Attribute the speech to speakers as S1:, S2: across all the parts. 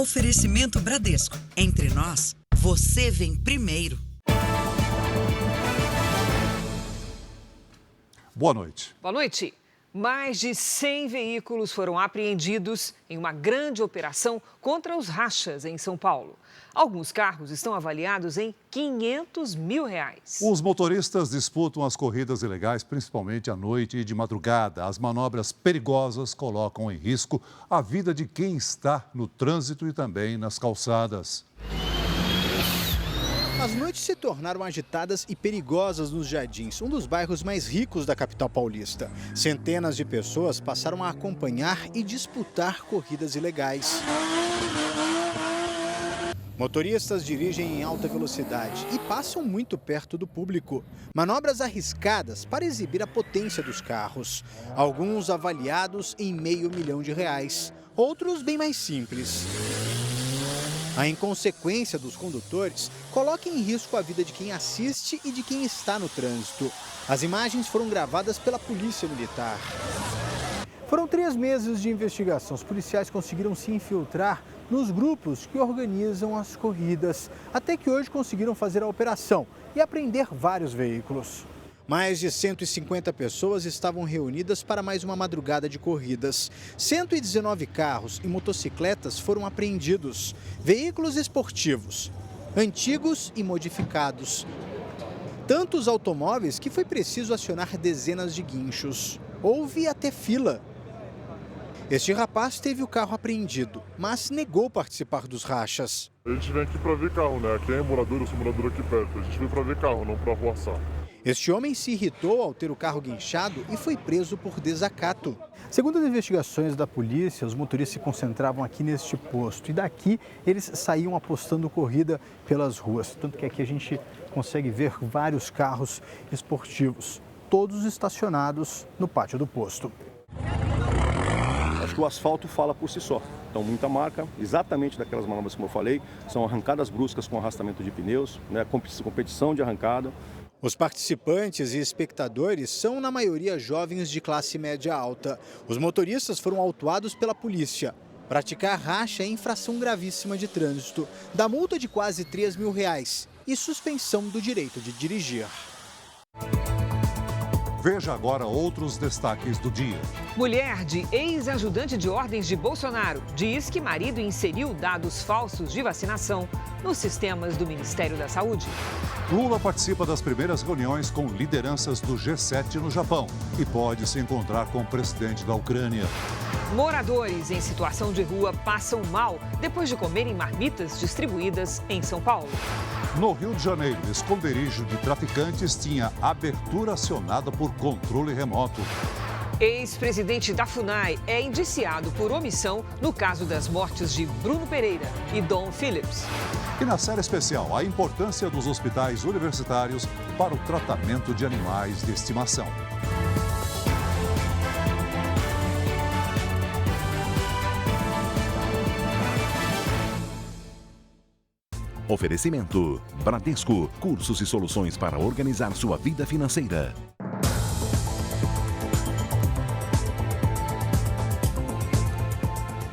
S1: Oferecimento Bradesco. Entre nós, você vem primeiro.
S2: Boa noite.
S3: Boa noite. Mais de 100 veículos foram apreendidos em uma grande operação contra os rachas em São Paulo. Alguns carros estão avaliados em R$500 mil.
S2: Os motoristas disputam as corridas ilegais, principalmente à noite e de madrugada. As manobras perigosas colocam em risco a vida de quem está no trânsito e também nas calçadas.
S4: As noites se tornaram agitadas e perigosas nos Jardins, um dos bairros mais ricos da capital paulista. Centenas de pessoas passaram a acompanhar e disputar corridas ilegais. Motoristas dirigem em alta velocidade e passam muito perto do público. Manobras arriscadas para exibir a potência dos carros. Alguns avaliados em R$500 mil, outros bem mais simples. A inconsequência dos condutores coloca em risco a vida de quem assiste e de quem está no trânsito. As imagens foram gravadas pela Polícia Militar. Foram 3 meses de investigação. Os policiais conseguiram se infiltrar nos grupos que organizam as corridas, até que hoje conseguiram fazer a operação e apreender vários veículos. Mais de 150 pessoas estavam reunidas para mais uma madrugada de corridas. 119 carros e motocicletas foram apreendidos. Veículos esportivos, antigos e modificados. Tantos automóveis que foi preciso acionar dezenas de guinchos. Houve até fila. Este rapaz teve o carro apreendido, mas negou participar dos rachas.
S5: A gente vem aqui para ver carro, né? Aqui é morador, eu sou morador aqui perto. A gente veio para ver carro, não para arruaçar.
S4: Este homem se irritou ao ter o carro guinchado e foi preso por desacato. Segundo as investigações da polícia, os motoristas se concentravam aqui neste posto e daqui eles saíam apostando corrida pelas ruas. Tanto que aqui a gente consegue ver vários carros esportivos, todos estacionados no pátio do posto.
S6: Acho que o asfalto fala por si só. Então, muita marca, exatamente daquelas manobras como eu falei, são arrancadas bruscas com arrastamento de pneus, né, competição de arrancada.
S4: Os participantes e espectadores são, na maioria, jovens de classe média alta. Os motoristas foram autuados pela polícia. Praticar racha é infração gravíssima de trânsito, dá multa de quase R$3 mil e suspensão do direito de dirigir.
S2: Veja agora outros destaques do dia.
S3: Mulher de ex-ajudante de ordens de Bolsonaro diz que marido inseriu dados falsos de vacinação nos sistemas do Ministério da Saúde.
S2: Lula participa das primeiras reuniões com lideranças do G7 no Japão e pode se encontrar com o presidente da Ucrânia.
S3: Moradores em situação de rua passam mal depois de comerem marmitas distribuídas em São Paulo.
S2: No Rio de Janeiro, esconderijo de traficantes tinha abertura acionada por controle remoto.
S3: Ex-presidente da FUNAI é indiciado por omissão no caso das mortes de Bruno Pereira e Dom Phillips.
S2: E na série especial, a importância dos hospitais universitários para o tratamento de animais de estimação.
S7: Oferecimento: Bradesco, cursos e soluções para organizar sua vida financeira.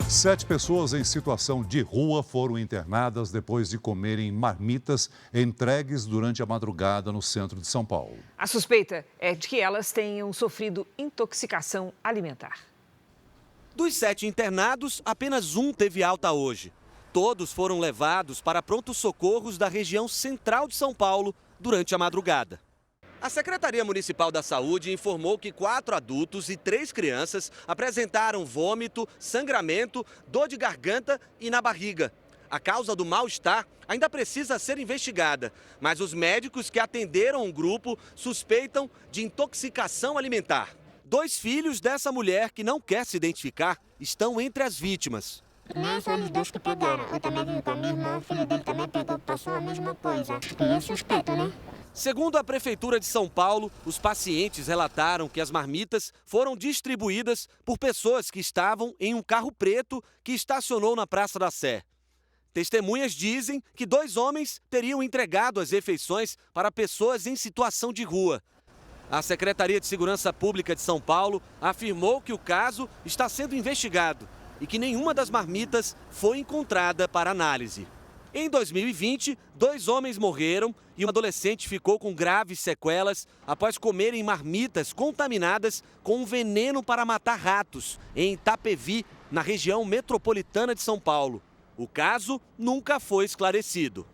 S2: Sete pessoas em situação de rua foram internadas depois de comerem marmitas entregues durante a madrugada no centro de São Paulo.
S3: A suspeita é de que elas tenham sofrido intoxicação alimentar.
S8: Dos 7 internados, apenas um teve alta hoje. Todos foram levados para prontos-socorros da região central de São Paulo durante a madrugada. A Secretaria Municipal da Saúde informou que 4 adultos e 3 crianças apresentaram vômito, sangramento, dor de garganta e na barriga. A causa do mal-estar ainda precisa ser investigada, mas os médicos que atenderam o grupo suspeitam de intoxicação alimentar. 2 filhos dessa mulher, que não quer se identificar, estão entre as vítimas.
S9: Não são os 2 que pegaram. Eu também vi com a minha irmã, o filho dele também pegou, passou a mesma coisa. E é suspeito, né?
S8: Segundo a Prefeitura de São Paulo, os pacientes relataram que as marmitas foram distribuídas por pessoas que estavam em um carro preto que estacionou na Praça da Sé. Testemunhas dizem que 2 homens teriam entregado as refeições para pessoas em situação de rua. A Secretaria de Segurança Pública de São Paulo afirmou que o caso está sendo investigado. e que nenhuma das marmitas foi encontrada para análise. Em 2020, 2 homens morreram e um adolescente ficou com graves sequelas após comerem marmitas contaminadas com um veneno para matar ratos em Itapevi, na região metropolitana de São Paulo. O caso nunca foi esclarecido.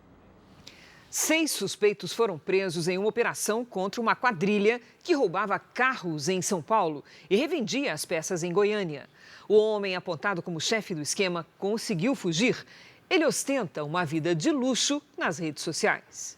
S3: 6 suspeitos foram presos em uma operação contra uma quadrilha que roubava carros em São Paulo e revendia as peças em Goiânia. O homem apontado como chefe do esquema conseguiu fugir. Ele ostenta uma vida de luxo nas redes sociais.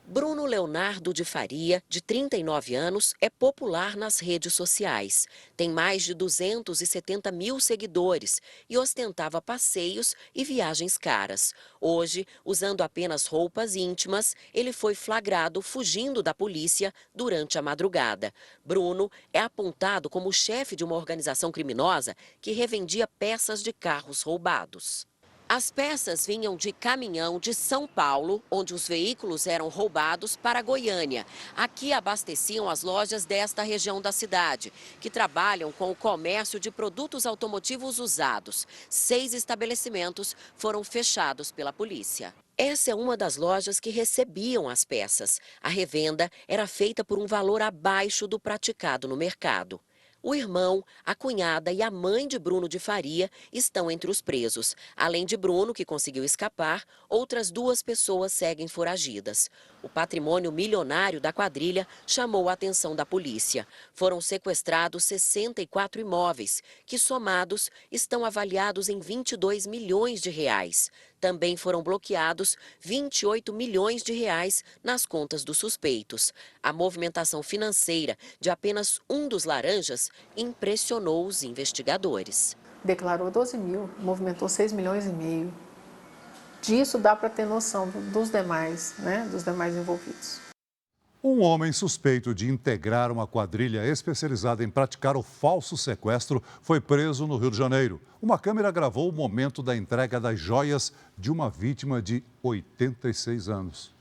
S10: Bruno Leonardo de Faria, de 39 anos, é popular nas redes sociais. Tem mais de 270 mil seguidores e ostentava passeios e viagens caras. Hoje, usando apenas roupas íntimas, ele foi flagrado fugindo da polícia durante a madrugada. Bruno é apontado como chefe de uma organização criminosa que revendia peças de carros roubados. As peças vinham de caminhão de São Paulo, onde os veículos eram roubados, para Goiânia. Aqui abasteciam as lojas desta região da cidade, que trabalham com o comércio de produtos automotivos usados. 6 estabelecimentos foram fechados pela polícia. Essa é uma das lojas que recebiam as peças. A revenda era feita por um valor abaixo do praticado no mercado. O irmão, a cunhada e a mãe de Bruno de Faria estão entre os presos. Além de Bruno, que conseguiu escapar, outras 2 pessoas seguem foragidas. O patrimônio milionário da quadrilha chamou a atenção da polícia. Foram sequestrados 64 imóveis, que somados estão avaliados em 22 milhões de reais. Também foram bloqueados 28 milhões de reais nas contas dos suspeitos. A movimentação financeira de apenas um dos laranjas impressionou os investigadores.
S11: Declarou 12 mil, movimentou 6 milhões e meio. Disso dá para ter noção dos demais, dos demais envolvidos.
S2: Um homem suspeito de integrar uma quadrilha especializada em praticar o falso sequestro foi preso no Rio de Janeiro. Uma câmera gravou o momento da entrega das joias de uma vítima de 86 anos.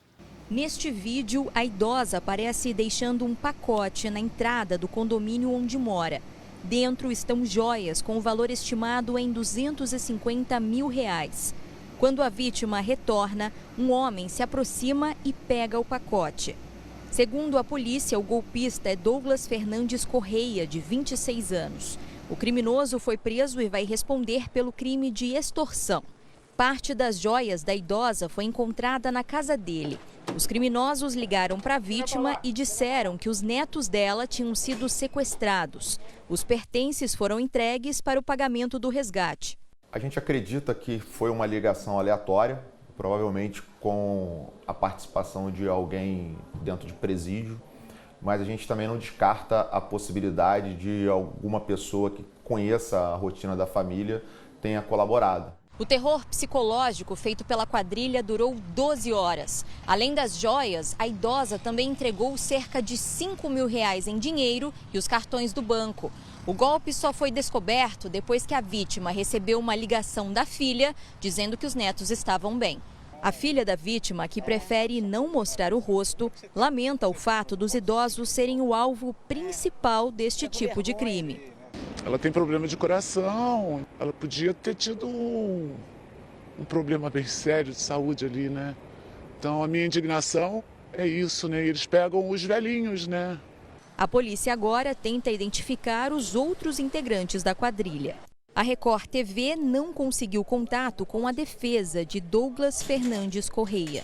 S12: Neste vídeo, a idosa aparece deixando um pacote na entrada do condomínio onde mora. Dentro estão joias com o valor estimado em R$250 mil. Quando a vítima retorna, um homem se aproxima e pega o pacote. Segundo a polícia, o golpista é Douglas Fernandes Correia, de 26 anos. O criminoso foi preso e vai responder pelo crime de extorsão. Parte das joias da idosa foi encontrada na casa dele. Os criminosos ligaram para a vítima e disseram que os netos dela tinham sido sequestrados. Os pertences foram entregues para o pagamento do resgate.
S13: A gente acredita que foi uma ligação aleatória, provavelmente com a participação de alguém dentro de presídio, mas a gente também não descarta a possibilidade de alguma pessoa que conheça a rotina da família tenha colaborado.
S12: O terror psicológico feito pela quadrilha durou 12 horas. Além das joias, a idosa também entregou cerca de R$5 mil em dinheiro e os cartões do banco. O golpe só foi descoberto depois que a vítima recebeu uma ligação da filha dizendo que os netos estavam bem. A filha da vítima, que prefere não mostrar o rosto, lamenta o fato dos idosos serem o alvo principal deste tipo de crime.
S14: Ela tem problema de coração, ela podia ter tido um problema bem sério de saúde ali, né? Então a minha indignação é isso, né? Eles pegam os velhinhos, né?
S12: A polícia agora tenta identificar os outros integrantes da quadrilha. A Record TV não conseguiu contato com a defesa de Douglas Fernandes Correia.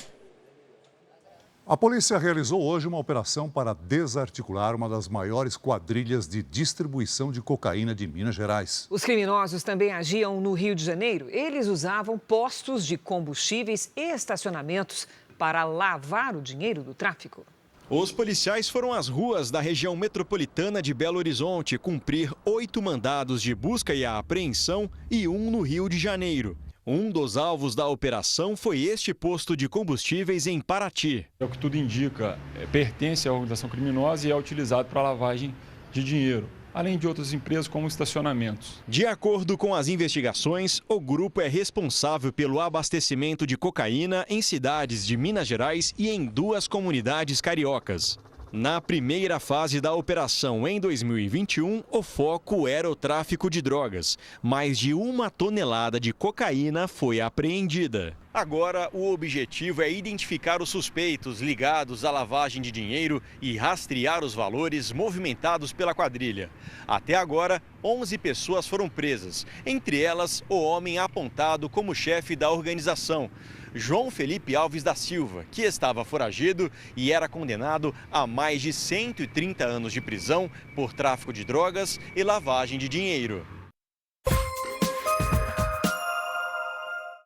S2: A polícia realizou hoje uma operação para desarticular uma das maiores quadrilhas de distribuição de cocaína de Minas Gerais.
S3: Os criminosos também agiam no Rio de Janeiro. Eles usavam postos de combustíveis e estacionamentos para lavar o dinheiro do tráfico.
S15: Os policiais foram às ruas da região metropolitana de Belo Horizonte cumprir 8 mandados de busca e apreensão e um no Rio de Janeiro. Um dos alvos da operação foi este posto de combustíveis em Paraty.
S16: É o que tudo indica, pertence à organização criminosa e é utilizado para lavagem de dinheiro, além de outras empresas como estacionamentos.
S15: De acordo com as investigações, o grupo é responsável pelo abastecimento de cocaína em cidades de Minas Gerais e em 2 comunidades cariocas. Na primeira fase da operação em 2021, o foco era o tráfico de drogas. Mais de 1 tonelada de cocaína foi apreendida. Agora, o objetivo é identificar os suspeitos ligados à lavagem de dinheiro e rastrear os valores movimentados pela quadrilha. Até agora, 11 pessoas foram presas, entre elas o homem apontado como chefe da organização, João Felipe Alves da Silva, que estava foragido e era condenado a mais de 130 anos de prisão por tráfico de drogas e lavagem de dinheiro.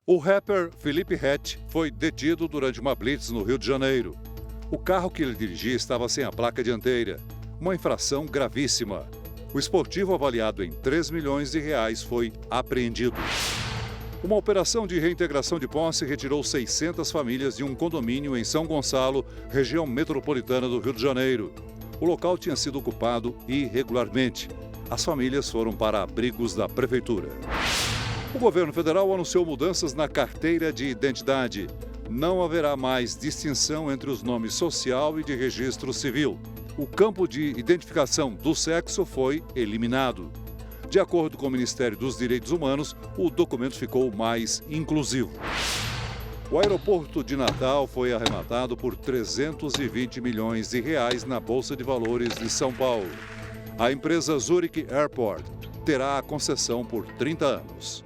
S2: O rapper Felipe Ret foi detido durante uma blitz no Rio de Janeiro. O carro que ele dirigia estava sem a placa dianteira, uma infração gravíssima. O esportivo, avaliado em 3 milhões de reais, foi apreendido. Uma operação de reintegração de posse retirou 600 famílias de um condomínio em São Gonçalo, região metropolitana do Rio de Janeiro. O local tinha sido ocupado irregularmente. As famílias foram para abrigos da prefeitura. O governo federal anunciou mudanças na carteira de identidade. Não haverá mais distinção entre os nomes social e de registro civil. O campo de identificação do sexo foi eliminado. De acordo com o Ministério dos Direitos Humanos, o documento ficou mais inclusivo. O aeroporto de Natal foi arrematado por 320 milhões de reais na Bolsa de Valores de São Paulo. A empresa Zurich Airport terá a concessão por 30 anos.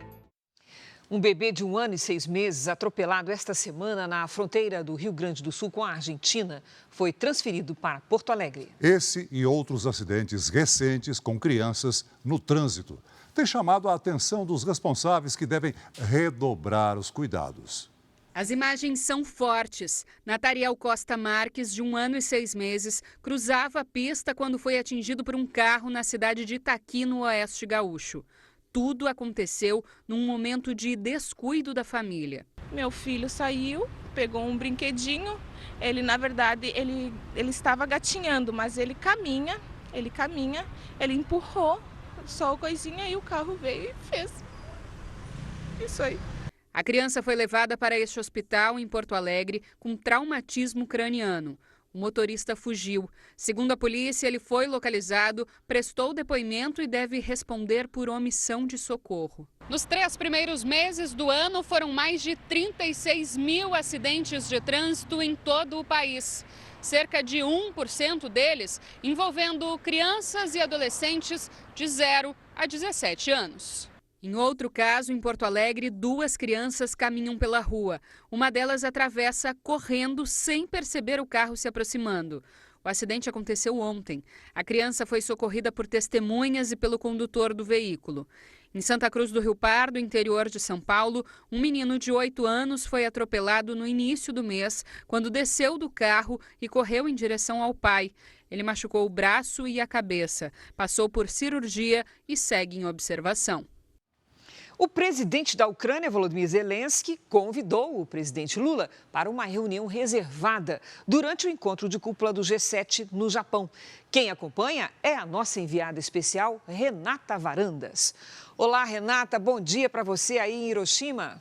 S3: Um bebê de 1 ano e 6 meses, atropelado esta semana na fronteira do Rio Grande do Sul com a Argentina, foi transferido para Porto Alegre.
S2: Esse e outros acidentes recentes com crianças no trânsito têm chamado a atenção dos responsáveis, que devem redobrar os cuidados.
S17: As imagens são fortes. Natariel Costa Marques, de 1 ano e 6 meses, cruzava a pista quando foi atingido por um carro na cidade de Itaqui, no Oeste Gaúcho. Tudo aconteceu num momento de descuido da família.
S18: Meu filho saiu, pegou um brinquedinho. Ele, na verdade, ele estava gatinhando, mas ele caminha, ele empurrou só a coisinha e o carro veio e fez isso aí.
S17: A criança foi levada para este hospital em Porto Alegre com traumatismo craniano. O motorista fugiu. Segundo a polícia, ele foi localizado, prestou depoimento e deve responder por omissão de socorro. Nos 3 primeiros meses do ano, foram mais de 36 mil acidentes de trânsito em todo o país. Cerca de 1% deles envolvendo crianças e adolescentes de 0 a 17 anos. Em outro caso, em Porto Alegre, 2 crianças caminham pela rua. Uma delas atravessa correndo sem perceber o carro se aproximando. O acidente aconteceu ontem. A criança foi socorrida por testemunhas e pelo condutor do veículo. Em Santa Cruz do Rio Pardo, interior de São Paulo, um menino de 8 anos foi atropelado no início do mês, quando desceu do carro e correu em direção ao pai. Ele machucou o braço e a cabeça, passou por cirurgia e segue em observação.
S3: O presidente da Ucrânia, Volodymyr Zelensky, convidou o presidente Lula para uma reunião reservada durante o encontro de cúpula do G7 no Japão. Quem acompanha é a nossa enviada especial, Renata Varandas. Olá, Renata, bom dia para você aí em Hiroshima.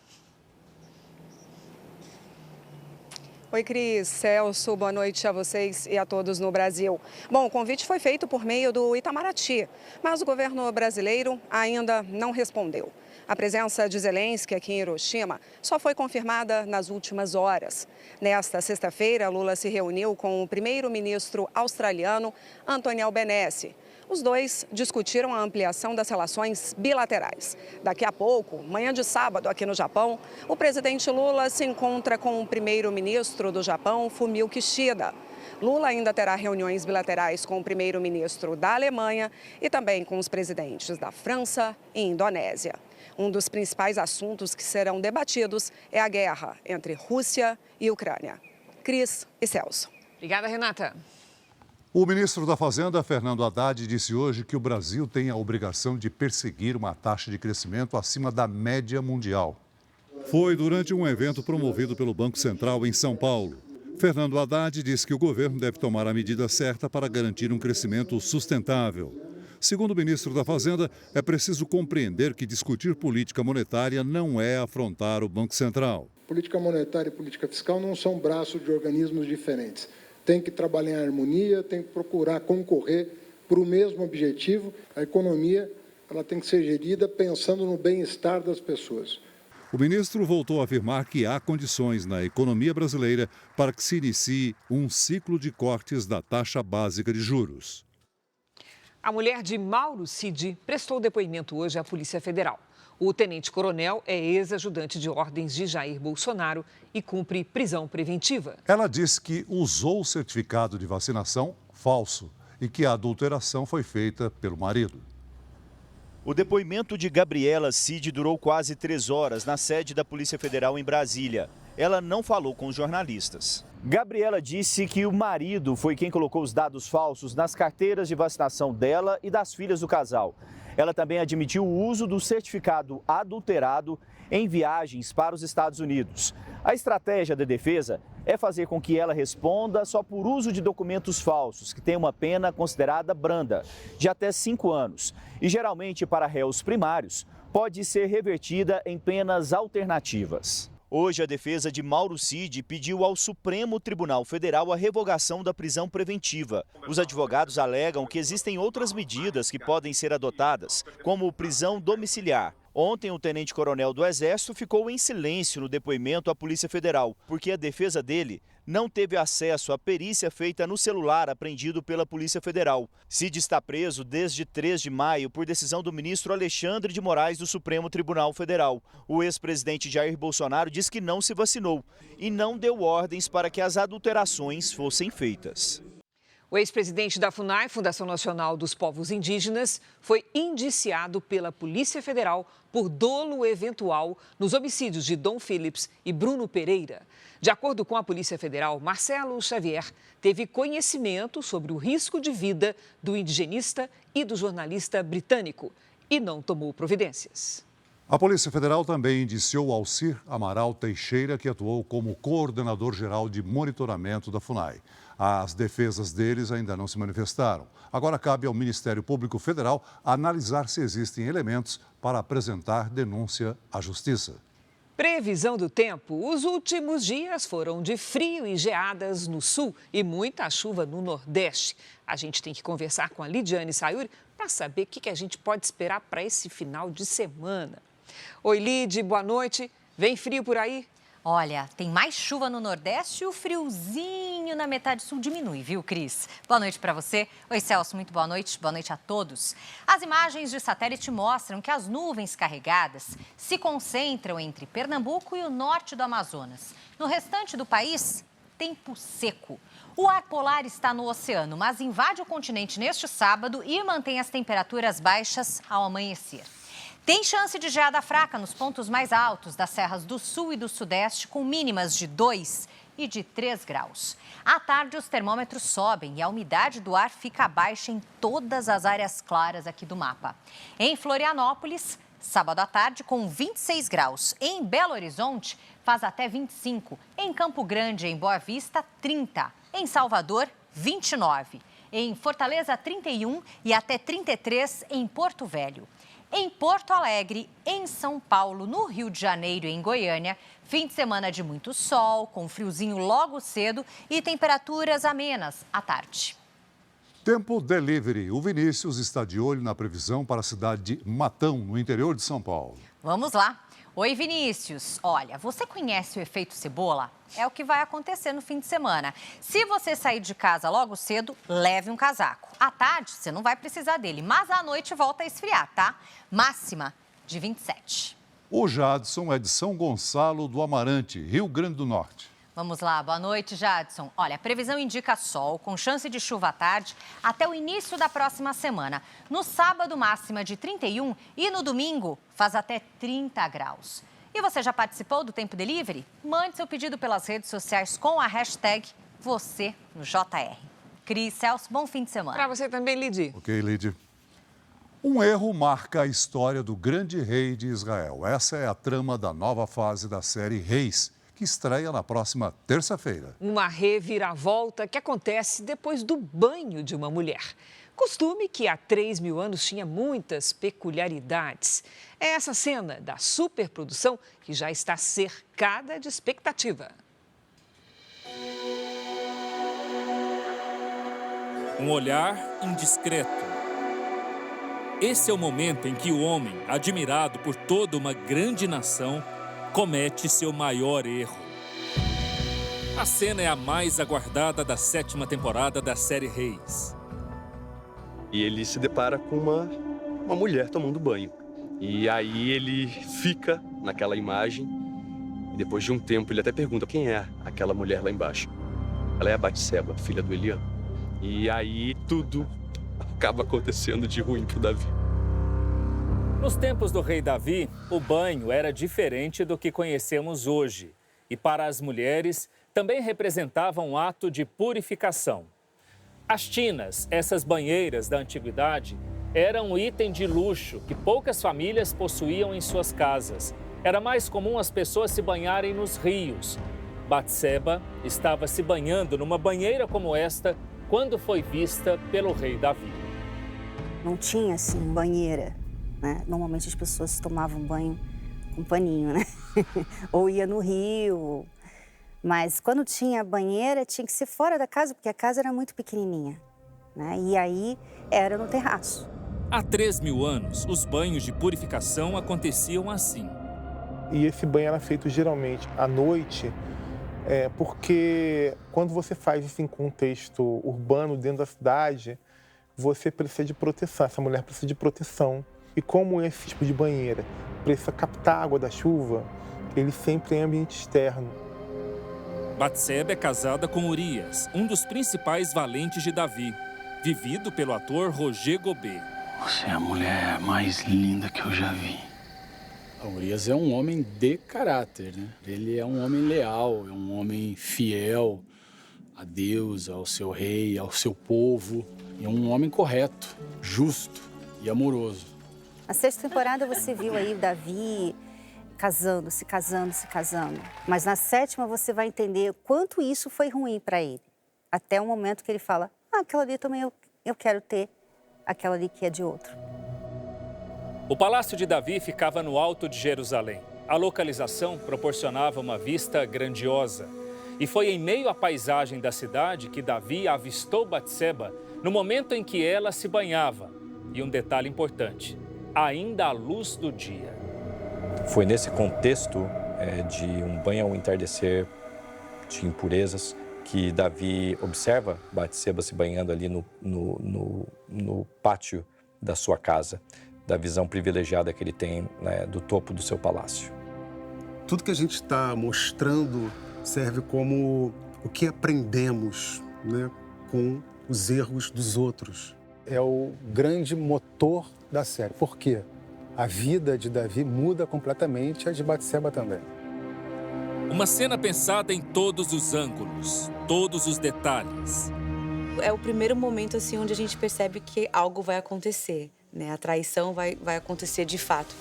S19: Oi, Cris, Celso, boa noite a vocês e a todos no Brasil. Bom, o convite foi feito por meio do Itamaraty, mas o governo brasileiro ainda não respondeu. A presença de Zelensky aqui em Hiroshima só foi confirmada nas últimas horas. Nesta sexta-feira, Lula se reuniu com o primeiro-ministro australiano Anthony Albanese. Os dois discutiram a ampliação das relações bilaterais. Daqui a pouco, manhã de sábado, aqui no Japão, o presidente Lula se encontra com o primeiro-ministro do Japão, Fumio Kishida. Lula ainda terá reuniões bilaterais com o primeiro-ministro da Alemanha e também com os presidentes da França e Indonésia. Um dos principais assuntos que serão debatidos é a guerra entre Rússia e Ucrânia. Cris e Celso.
S3: Obrigada, Renata.
S2: O ministro da Fazenda, Fernando Haddad, disse hoje que o Brasil tem a obrigação de perseguir uma taxa de crescimento acima da média mundial. Foi durante um evento promovido pelo Banco Central em São Paulo. Fernando Haddad disse que o governo deve tomar a medida certa para garantir um crescimento sustentável. Segundo o ministro da Fazenda, é preciso compreender que discutir política monetária não é afrontar o Banco Central.
S20: Política monetária e política fiscal não são braços de organismos diferentes. tem que trabalhar em harmonia, tem que procurar concorrer para o mesmo objetivo. A economia ela tem que ser gerida pensando no bem-estar das pessoas.
S2: O ministro voltou a afirmar que há condições na economia brasileira para que se inicie um ciclo de cortes da taxa básica de juros.
S3: A mulher de Mauro Cid prestou depoimento hoje à Polícia Federal. O tenente-coronel é ex-ajudante de ordens de Jair Bolsonaro e cumpre prisão preventiva.
S2: Ela disse que usou o certificado de vacinação falso e que a adulteração foi feita pelo marido.
S21: O depoimento de Gabriela Cid durou quase 3 horas na sede da Polícia Federal em Brasília. Ela não falou com os jornalistas. Gabriela disse que o marido foi quem colocou os dados falsos nas carteiras de vacinação dela e das filhas do casal. Ela também admitiu o uso do certificado adulterado em viagens para os Estados Unidos. A estratégia da defesa é fazer com que ela responda só por uso de documentos falsos, que tem uma pena considerada branda, de até 5 anos. E geralmente, para réus primários, pode ser revertida em penas alternativas. Hoje, a defesa de Mauro Cid pediu ao Supremo Tribunal Federal a revogação da prisão preventiva. Os advogados alegam que existem outras medidas que podem ser adotadas, como prisão domiciliar. Ontem, o tenente-coronel do Exército ficou em silêncio no depoimento à Polícia Federal, porque a defesa dele não teve acesso à perícia feita no celular apreendido pela Polícia Federal. Cid está preso desde 3 de maio por decisão do ministro Alexandre de Moraes do Supremo Tribunal Federal. O ex-presidente Jair Bolsonaro diz que não se vacinou e não deu ordens para que as adulterações fossem feitas.
S3: O ex-presidente da FUNAI, Fundação Nacional dos Povos Indígenas, foi indiciado pela Polícia Federal por dolo eventual nos homicídios de Dom Phillips e Bruno Pereira. De acordo com a Polícia Federal, Marcelo Xavier teve conhecimento sobre o risco de vida do indigenista e do jornalista britânico e não tomou providências.
S2: A Polícia Federal também indiciou Alcir Amaral Teixeira, que atuou como coordenador-geral de monitoramento da FUNAI. As defesas deles ainda não se manifestaram. Agora cabe ao Ministério Público Federal analisar se existem elementos para apresentar denúncia à Justiça.
S3: Previsão do tempo. Os últimos dias foram de frio e geadas no sul e muita chuva no nordeste. A gente tem que conversar com a Lidiane Sayuri para saber o que a gente pode esperar para esse final de semana. Oi, Lid, boa noite. Vem frio por aí?
S22: Olha, tem mais chuva no Nordeste e o friozinho na metade sul diminui, viu, Cris? Boa noite para você. Oi, Celso, muito boa noite. Boa noite a todos. As imagens de satélite mostram que as nuvens carregadas se concentram entre Pernambuco e o norte do Amazonas. No restante do país, tempo seco. O ar polar está no oceano, mas invade o continente neste sábado e mantém as temperaturas baixas ao amanhecer. Tem chance de geada fraca nos pontos mais altos das serras do sul e do sudeste, com mínimas de 2 e de 3 graus. À tarde, os termômetros sobem e a umidade do ar fica baixa em todas as áreas claras aqui do mapa. Em Florianópolis, sábado à tarde, com 26 graus. Em Belo Horizonte, faz até 25. Em Campo Grande, em Boa Vista, 30. Em Salvador, 29. Em Fortaleza, 31 e até 33 em Porto Velho. Em Porto Alegre, em São Paulo, no Rio de Janeiro e em Goiânia, fim de semana de muito sol, com friozinho logo cedo e temperaturas amenas à tarde.
S2: Tempo delivery. O Vinícius está de olho na previsão para a cidade de Matão, no interior de São Paulo.
S22: Vamos lá. Oi, Vinícius. Olha, você conhece o efeito cebola? É o que vai acontecer no fim de semana. Se você sair de casa logo cedo, leve um casaco. À tarde, você não vai precisar dele, mas à noite volta a esfriar, tá? Máxima de 27.
S2: O Jadson é de São Gonçalo do Amarante, Rio Grande do Norte.
S22: Vamos lá, boa noite, Jadson. Olha, a previsão indica sol, com chance de chuva à tarde, até o início da próxima semana. No sábado, máxima de 31 e no domingo, faz até 30 graus. E você já participou do Tempo Delivery? Mande seu pedido pelas redes sociais com a hashtag #VocêNoJR. Cris, Celso, bom fim de semana.
S3: Para você também, Lid.
S2: Ok, Lid. Um erro marca a história do grande rei de Israel. Essa é a trama da nova fase da série Reis, que estreia na próxima terça-feira.
S3: Uma reviravolta que acontece depois do banho de uma mulher. Costume que há 3.000 anos tinha muitas peculiaridades. É essa cena da superprodução que já está cercada de expectativa.
S1: um olhar indiscreto. Esse é o momento em que o homem, admirado por toda uma grande nação, comete seu maior erro. A cena é a mais aguardada da 7ª temporada da série Reis.
S5: E ele se depara com uma mulher tomando banho. E aí ele fica naquela imagem e depois de um tempo ele até pergunta quem é aquela mulher lá embaixo. Ela é a Batseba, filha do Eliam. E aí tudo acaba acontecendo de ruim pro Davi.
S1: Nos tempos do rei Davi, o banho era diferente do que conhecemos hoje. E para as mulheres, também representava um ato de purificação. As tinas, essas banheiras da antiguidade, eram um item de luxo que poucas famílias possuíam em suas casas. Era mais comum as pessoas se banharem nos rios. Batseba estava se banhando numa banheira como esta quando foi vista pelo rei Davi.
S23: Não tinha, assim, banheira, né? Normalmente as pessoas tomavam banho com paninho, né? Ou ia no rio. Mas quando tinha banheira, tinha que ser fora da casa, porque a casa era muito pequenininha, né? E aí era no terraço.
S1: Há 3.000 anos, os banhos de purificação aconteciam assim.
S24: E esse banho era feito geralmente à noite, porque quando você faz isso em contexto urbano, dentro da cidade, você precisa de proteção, essa mulher precisa de proteção. E como esse tipo de banheira precisa captar a água da chuva, ele sempre é em ambiente externo.
S1: Batseba é casada com Urias, um dos principais valentes de Davi, vivido pelo ator Roger Gobet.
S25: Você é a mulher mais linda que eu já vi. Urias é um homem de caráter, né? Ele é um homem leal, é um homem fiel a Deus, ao seu rei, ao seu povo. É um homem correto, justo e amoroso.
S23: Na 6ª temporada você viu aí o Davi se casando. Mas na 7ª você vai entender quanto isso foi ruim para ele. Até o momento que ele fala, aquela ali também eu quero ter, aquela ali que é de outro.
S1: O palácio de Davi ficava no alto de Jerusalém. A localização proporcionava uma vista grandiosa. E foi em meio à paisagem da cidade que Davi avistou Batseba no momento em que ela se banhava. E um detalhe importante, ainda à luz do dia.
S26: Foi nesse contexto de um banho ao entardecer, de impurezas, que Davi observa Batseba se banhando ali no pátio da sua casa, da visão privilegiada que ele tem, né, do topo do seu palácio.
S27: Tudo que a gente está mostrando serve como o que aprendemos, né, com os erros dos outros.
S28: É o grande motor da série. Por quê? A vida de Davi muda completamente, a de Batseba também.
S1: Uma cena pensada em todos os ângulos, todos os detalhes.
S29: É o primeiro momento assim onde a gente percebe que algo vai acontecer, né? A traição vai acontecer de fato.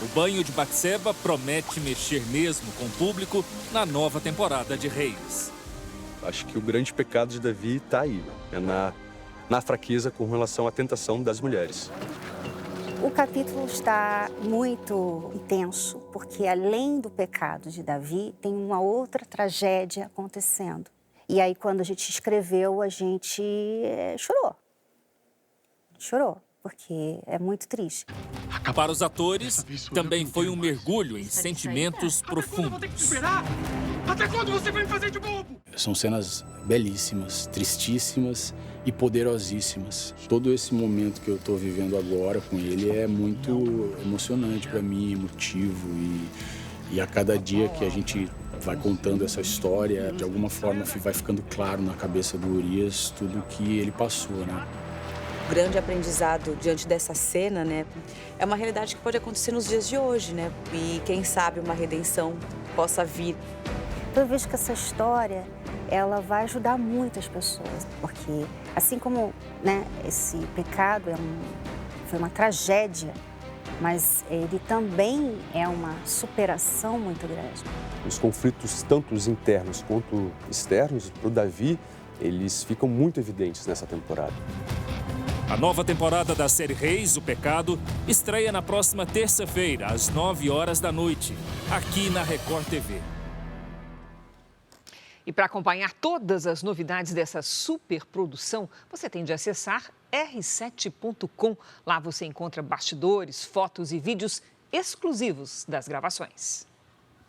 S1: O banho de Batseba promete mexer mesmo com o público na nova temporada de Reis.
S5: Acho que o grande pecado de Davi está aí, na fraqueza com relação à tentação das mulheres.
S23: O capítulo está muito intenso, porque além do pecado de Davi, tem uma outra tragédia acontecendo. E aí, quando a gente escreveu, a gente chorou, porque é muito triste.
S1: Para os atores, também foi um mergulho em sentimentos profundos.
S25: Até quando você vai me fazer de bobo? São cenas belíssimas, tristíssimas e poderosíssimas. Todo esse momento que eu estou vivendo agora com ele é muito emocionante para mim, emotivo. E a cada dia que a gente vai contando essa história, de alguma forma vai ficando claro na cabeça do Urias tudo que ele passou, né?
S29: O grande aprendizado diante dessa cena, né, é uma realidade que pode acontecer nos dias de hoje, né? E quem sabe uma redenção possa vir.
S23: Eu vejo que essa história, ela vai ajudar muitas pessoas, porque assim como, né, esse pecado foi uma tragédia, mas ele também é uma superação muito grande.
S5: Os conflitos, tanto os internos quanto externos, para o Davi, eles ficam muito evidentes nessa temporada.
S1: A nova temporada da série Reis, O Pecado, estreia na próxima terça-feira, às 9 horas da noite, aqui na Record TV.
S3: E para acompanhar todas as novidades dessa superprodução, você tem de acessar r7.com. Lá você encontra bastidores, fotos e vídeos exclusivos das gravações.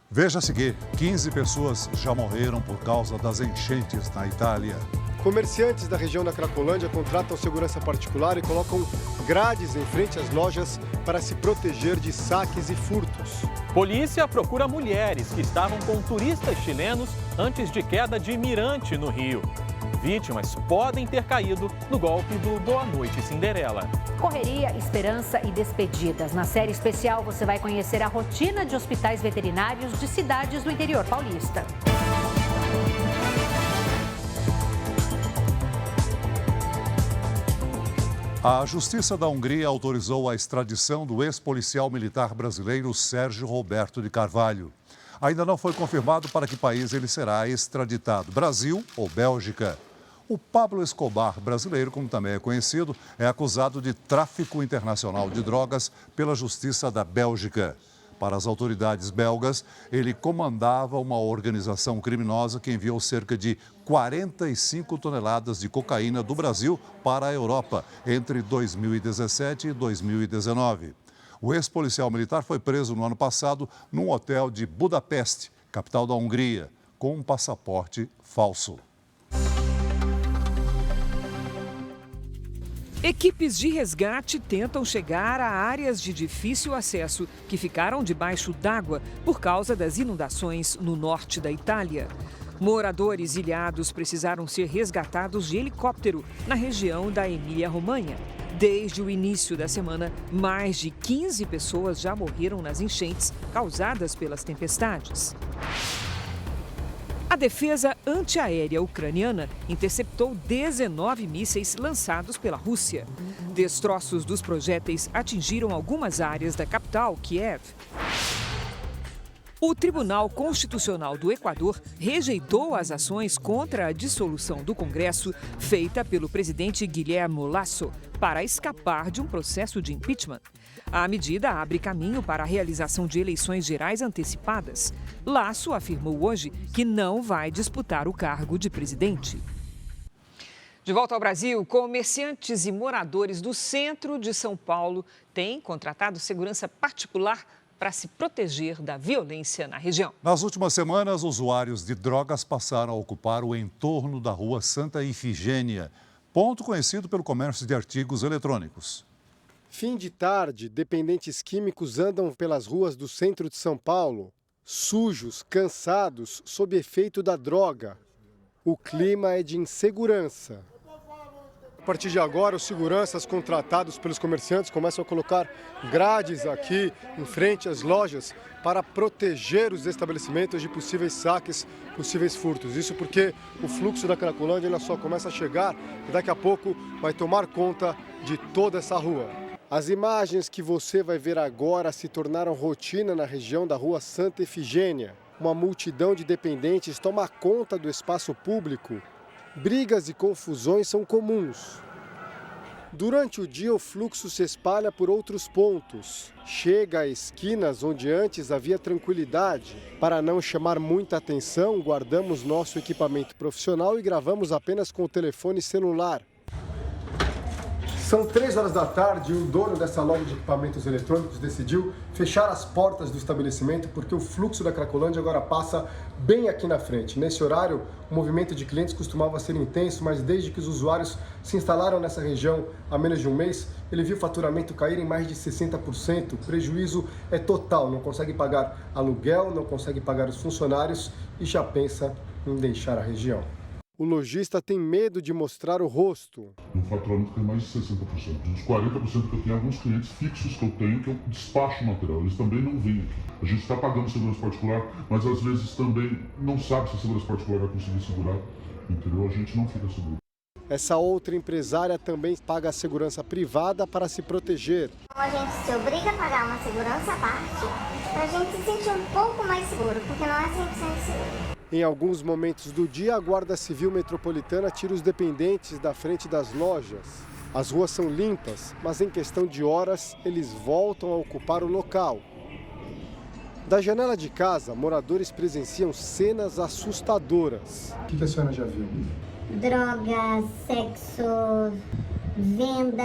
S2: Veja a seguir, 15 pessoas já morreram por causa das enchentes na Itália.
S27: Comerciantes da região da Cracolândia contratam segurança particular e colocam grades em frente às lojas para se proteger de saques e furtos.
S4: Polícia procura mulheres que estavam com turistas chilenos antes de queda de mirante no Rio. Vítimas podem ter caído no golpe do Boa Noite Cinderela.
S6: Correria, esperança e despedidas. Na série especial você vai conhecer a rotina de hospitais veterinários de cidades do interior paulista.
S2: A Justiça da Hungria autorizou a extradição do ex-policial militar brasileiro Sérgio Roberto de Carvalho. Ainda não foi confirmado para que país ele será extraditado, Brasil ou Bélgica. O Pablo Escobar brasileiro, como também é conhecido, é acusado de tráfico internacional de drogas pela Justiça da Bélgica. Para as autoridades belgas, ele comandava uma organização criminosa que enviou cerca de 45 toneladas de cocaína do Brasil para a Europa entre 2017 e 2019. O ex-policial militar foi preso no ano passado num hotel de Budapeste, capital da Hungria, com um passaporte falso.
S3: Equipes de resgate tentam chegar a áreas de difícil acesso que ficaram debaixo d'água por causa das inundações no norte da Itália. Moradores ilhados precisaram ser resgatados de helicóptero na região da Emília-Romanha. Desde o início da semana, mais de 15 pessoas já morreram nas enchentes causadas pelas tempestades. A defesa antiaérea ucraniana interceptou 19 mísseis lançados pela Rússia. Destroços dos projéteis atingiram algumas áreas da capital, Kiev. O Tribunal Constitucional do Equador rejeitou as ações contra a dissolução do Congresso feita pelo presidente Guillermo Lasso para escapar de um processo de impeachment. A medida abre caminho para a realização de eleições gerais antecipadas. Lasso afirmou hoje que não vai disputar o cargo de presidente. De volta ao Brasil, comerciantes e moradores do centro de São Paulo têm contratado segurança particular para se proteger da violência na região.
S2: Nas últimas semanas, usuários de drogas passaram a ocupar o entorno da rua Santa Ifigênia, ponto conhecido pelo comércio de artigos eletrônicos.
S27: Fim de tarde, dependentes químicos andam pelas ruas do centro de São Paulo, sujos, cansados, sob efeito da droga. O clima é de insegurança. A partir de agora, os seguranças contratados pelos comerciantes começam a colocar grades aqui em frente às lojas para proteger os estabelecimentos de possíveis saques, possíveis furtos. Isso porque o fluxo da Cracolândia ele só começa a chegar e daqui a pouco vai tomar conta de toda essa rua. As imagens que você vai ver agora se tornaram rotina na região da rua Santa Efigênia. Uma multidão de dependentes toma conta do espaço público. Brigas e confusões são comuns. Durante o dia, o fluxo se espalha por outros pontos. Chega a esquinas onde antes havia tranquilidade. Para não chamar muita atenção, guardamos nosso equipamento profissional e gravamos apenas com o telefone celular. São 3 horas da tarde e o dono dessa loja de equipamentos eletrônicos decidiu fechar as portas do estabelecimento porque o fluxo da Cracolândia agora passa bem aqui na frente. Nesse horário, o movimento de clientes costumava ser intenso, mas desde que os usuários se instalaram nessa região há menos de um mês, ele viu o faturamento cair em mais de 60%. O prejuízo é total, não consegue pagar aluguel, não consegue pagar os funcionários e já pensa em deixar a região. O lojista tem medo de mostrar o rosto.
S7: O faturamento cai mais de 60%. Dos 40% que eu tenho, alguns clientes fixos que eu tenho, que eu despacho o material. Eles também não vêm aqui. A gente está pagando segurança particular, mas às vezes também não sabe se a segurança particular vai conseguir segurar. Entendeu? A gente não fica seguro.
S27: Essa outra empresária também paga a segurança privada para se proteger.
S8: A gente se obriga a pagar uma segurança à parte para a gente se sentir um pouco mais seguro, porque não é 100% seguro.
S27: Em alguns momentos do dia, a Guarda Civil Metropolitana tira os dependentes da frente das lojas. As ruas são limpas, mas em questão de horas, eles voltam a ocupar o local. Da janela de casa, moradores presenciam cenas assustadoras.
S28: O que a senhora já viu?
S8: Droga, sexo, venda,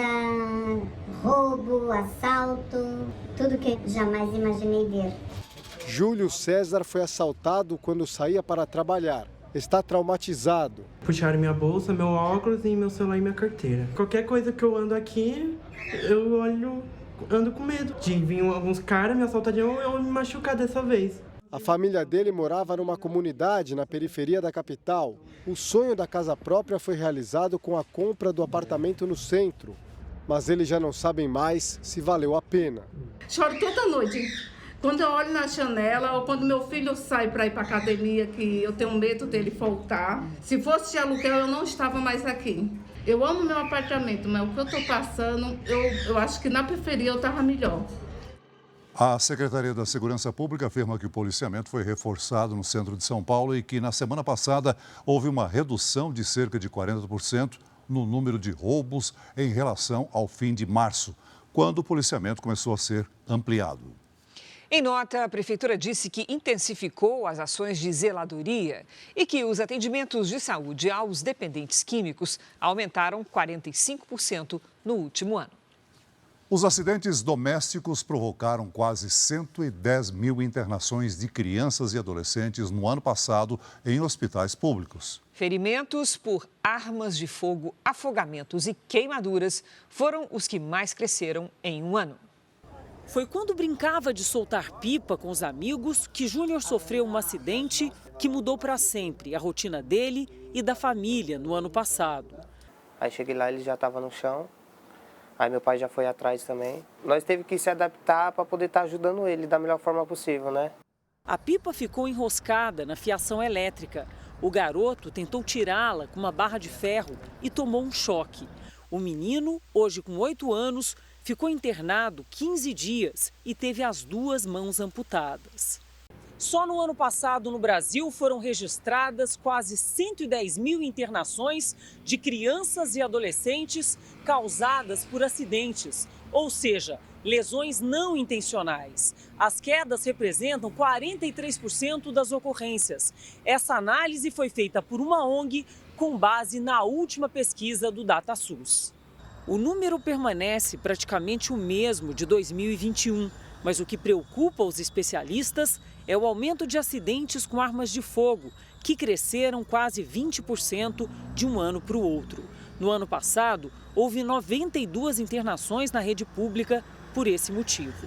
S8: roubo, assalto, tudo que jamais imaginei ver.
S27: Júlio César foi assaltado quando saía para trabalhar. Está traumatizado.
S9: Puxaram minha bolsa, meu óculos e meu celular e minha carteira. Qualquer coisa que eu ando aqui, eu ando com medo de vir alguns caras me assaltariam ou eu me machucar dessa vez.
S27: A família dele morava numa comunidade na periferia da capital. O sonho da casa própria foi realizado com a compra do apartamento no centro. Mas eles já não sabem mais se valeu a pena.
S10: Choro toda noite. Quando eu olho na janela ou quando meu filho sai para ir para a academia, que eu tenho medo dele faltar. Se fosse de aluguel, eu não estava mais aqui. Eu amo meu apartamento, mas o que eu estou passando, eu acho que na periferia eu estava melhor.
S2: A Secretaria da Segurança Pública afirma que o policiamento foi reforçado no centro de São Paulo e que na semana passada houve uma redução de cerca de 40% no número de roubos em relação ao fim de março, quando o policiamento começou a ser ampliado.
S3: Em nota, a Prefeitura disse que intensificou as ações de zeladoria e que os atendimentos de saúde aos dependentes químicos aumentaram 45% no último ano.
S2: Os acidentes domésticos provocaram quase 110 mil internações de crianças e adolescentes no ano passado em hospitais públicos.
S3: Ferimentos por armas de fogo, afogamentos e queimaduras foram os que mais cresceram em um ano.
S11: Foi quando brincava de soltar pipa com os amigos que Júnior sofreu um acidente que mudou para sempre a rotina dele e da família no ano passado.
S12: Aí cheguei lá, ele já estava no chão, aí meu pai já foi atrás também. Nós teve que se adaptar para poder estar ajudando ele da melhor forma possível, né?
S11: A pipa ficou enroscada na fiação elétrica. O garoto tentou tirá-la com uma barra de ferro e tomou um choque. O menino, hoje com 8 anos, ficou internado 15 dias e teve as 2 mãos amputadas. Só no ano passado, no Brasil, foram registradas quase 110 mil internações de crianças e adolescentes causadas por acidentes, ou seja, lesões não intencionais. As quedas representam 43% das ocorrências. Essa análise foi feita por uma ONG com base na última pesquisa do DataSUS. O número permanece praticamente o mesmo de 2021, mas o que preocupa os especialistas é o aumento de acidentes com armas de fogo, que cresceram quase 20% de um ano para o outro. No ano passado, houve 92 internações na rede pública por esse motivo.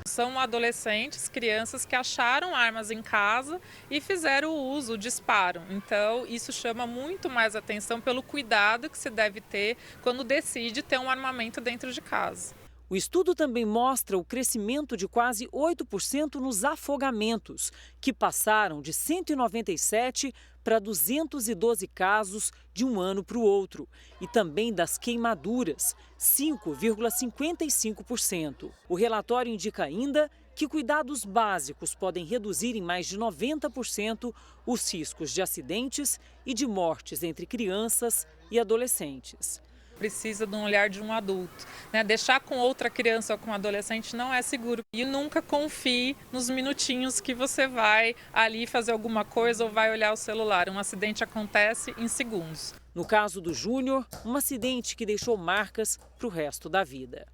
S13: São adolescentes, crianças que acharam armas em casa e fizeram o uso, o disparo. Então, isso chama muito mais atenção pelo cuidado que se deve ter quando decide ter um armamento dentro de casa.
S11: O estudo também mostra o crescimento de quase 8% nos afogamentos, que passaram de 197 para 212 casos de um ano para o outro, e também das queimaduras, 5,55%. O relatório indica ainda que cuidados básicos podem reduzir em mais de 90% os riscos de acidentes e de mortes entre crianças e adolescentes.
S13: Precisa de um olhar de um adulto, né? Deixar com outra criança ou com um adolescente não é seguro. E nunca confie nos minutinhos que você vai ali fazer alguma coisa ou vai olhar o celular. Um acidente acontece em segundos.
S11: No caso do Júnior, um acidente que deixou marcas para o resto da vida.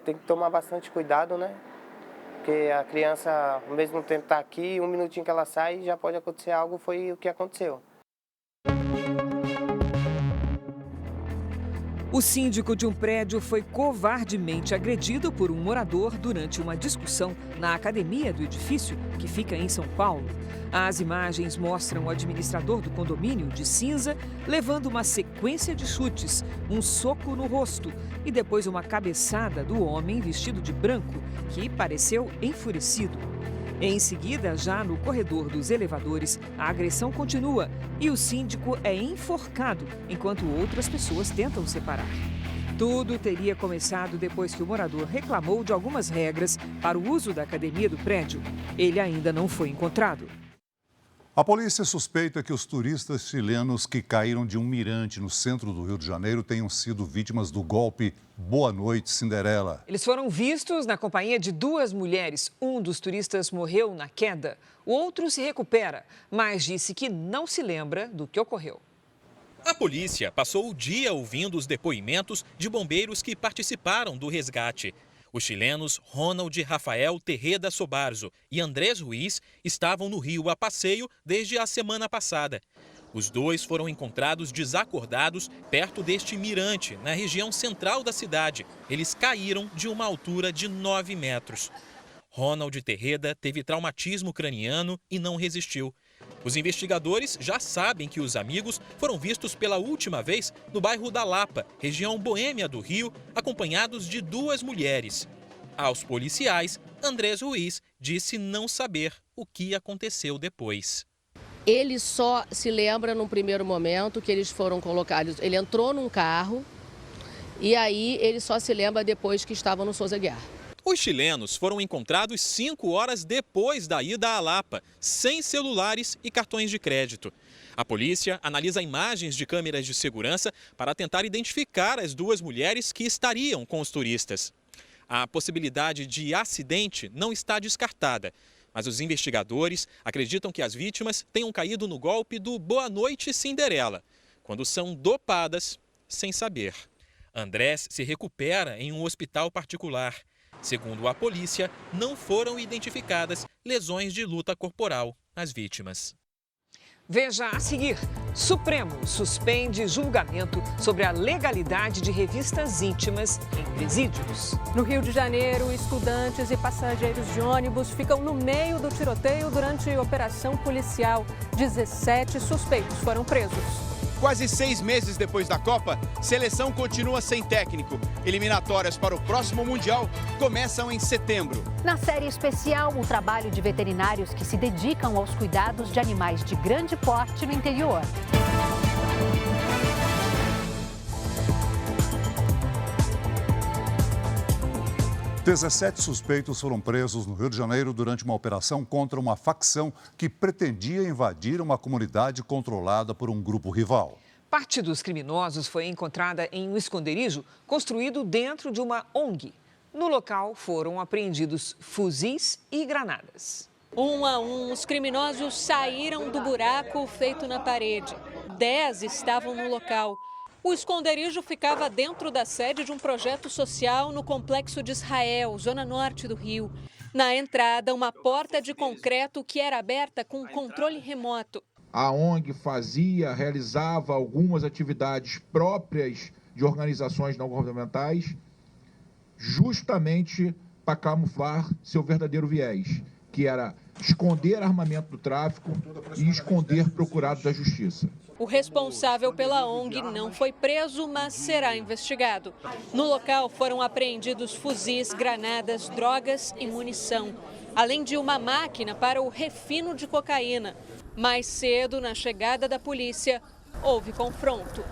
S12: Tem que tomar bastante cuidado, né? Porque a criança, ao mesmo tempo está aqui, um minutinho que ela sai, já pode acontecer algo, foi o que aconteceu.
S3: O síndico de um prédio foi covardemente agredido por um morador durante uma discussão na academia do edifício, que fica em São Paulo. As imagens mostram o administrador do condomínio, de cinza, levando uma sequência de chutes, um soco no rosto e depois uma cabeçada do homem vestido de branco, que pareceu enfurecido. Em seguida, já no corredor dos elevadores, a agressão continua e o síndico é enforcado, enquanto outras pessoas tentam separar. Tudo teria começado depois que o morador reclamou de algumas regras para o uso da academia do prédio. Ele ainda não foi encontrado.
S2: A polícia suspeita que os turistas chilenos que caíram de um mirante no centro do Rio de Janeiro tenham sido vítimas do golpe Boa Noite Cinderela.
S3: Eles foram vistos na companhia de 2 mulheres. Um dos turistas morreu na queda, o outro se recupera, mas disse que não se lembra do que ocorreu.
S14: A polícia passou o dia ouvindo os depoimentos de bombeiros que participaram do resgate. Os chilenos Ronald Rafael Terreda Sobarzo e Andrés Ruiz estavam no Rio a passeio desde a semana passada. Os 2 foram encontrados desacordados perto deste mirante, na região central da cidade. Eles caíram de uma altura de 9 metros. Ronald Terreda teve traumatismo craniano e não resistiu. Os investigadores já sabem que os amigos foram vistos pela última vez no bairro da Lapa, região boêmia do Rio, acompanhados de 2 mulheres. Aos policiais, Andrés Ruiz disse não saber o que aconteceu depois.
S15: Ele só se lembra num primeiro momento que eles foram colocados. Ele entrou num carro e aí ele só se lembra depois que estavam no Souza Aguiar.
S14: Os chilenos foram encontrados 5 horas depois da ida à Lapa, sem celulares e cartões de crédito. A polícia analisa imagens de câmeras de segurança para tentar identificar as 2 mulheres que estariam com os turistas. A possibilidade de acidente não está descartada, mas os investigadores acreditam que as vítimas tenham caído no golpe do Boa Noite Cinderela, quando são dopadas sem saber. Andrés se recupera em um hospital particular. Segundo a polícia, não foram identificadas lesões de luta corporal nas vítimas.
S3: Veja a seguir: Supremo suspende julgamento sobre a legalidade de revistas íntimas em presídios.
S16: No Rio de Janeiro, estudantes e passageiros de ônibus ficam no meio do tiroteio durante operação policial. 17 suspeitos foram presos.
S17: Quase 6 meses depois da Copa, seleção continua sem técnico. Eliminatórias para o próximo Mundial começam em setembro.
S6: Na série especial, o trabalho de veterinários que se dedicam aos cuidados de animais de grande porte no interior.
S2: Dezessete suspeitos foram presos no Rio de Janeiro durante uma operação contra uma facção que pretendia invadir uma comunidade controlada por um grupo rival.
S3: Parte dos criminosos foi encontrada em um esconderijo construído dentro de uma ONG. No local foram apreendidos fuzis e granadas.
S16: 1 a 1, os criminosos saíram do buraco feito na parede. 10 estavam no local. O esconderijo ficava dentro da sede de um projeto social no Complexo de Israel, zona norte do Rio. Na entrada, uma porta de concreto que era aberta com controle remoto.
S18: A ONG realizava algumas atividades próprias de organizações não governamentais, justamente para camuflar seu verdadeiro viés, que era esconder armamento do tráfico e esconder procurados da justiça.
S16: O responsável pela ONG não foi preso, mas será investigado. No local foram apreendidos fuzis, granadas, drogas e munição, além de uma máquina para o refino de cocaína. Mais cedo, na chegada da polícia, houve confronto.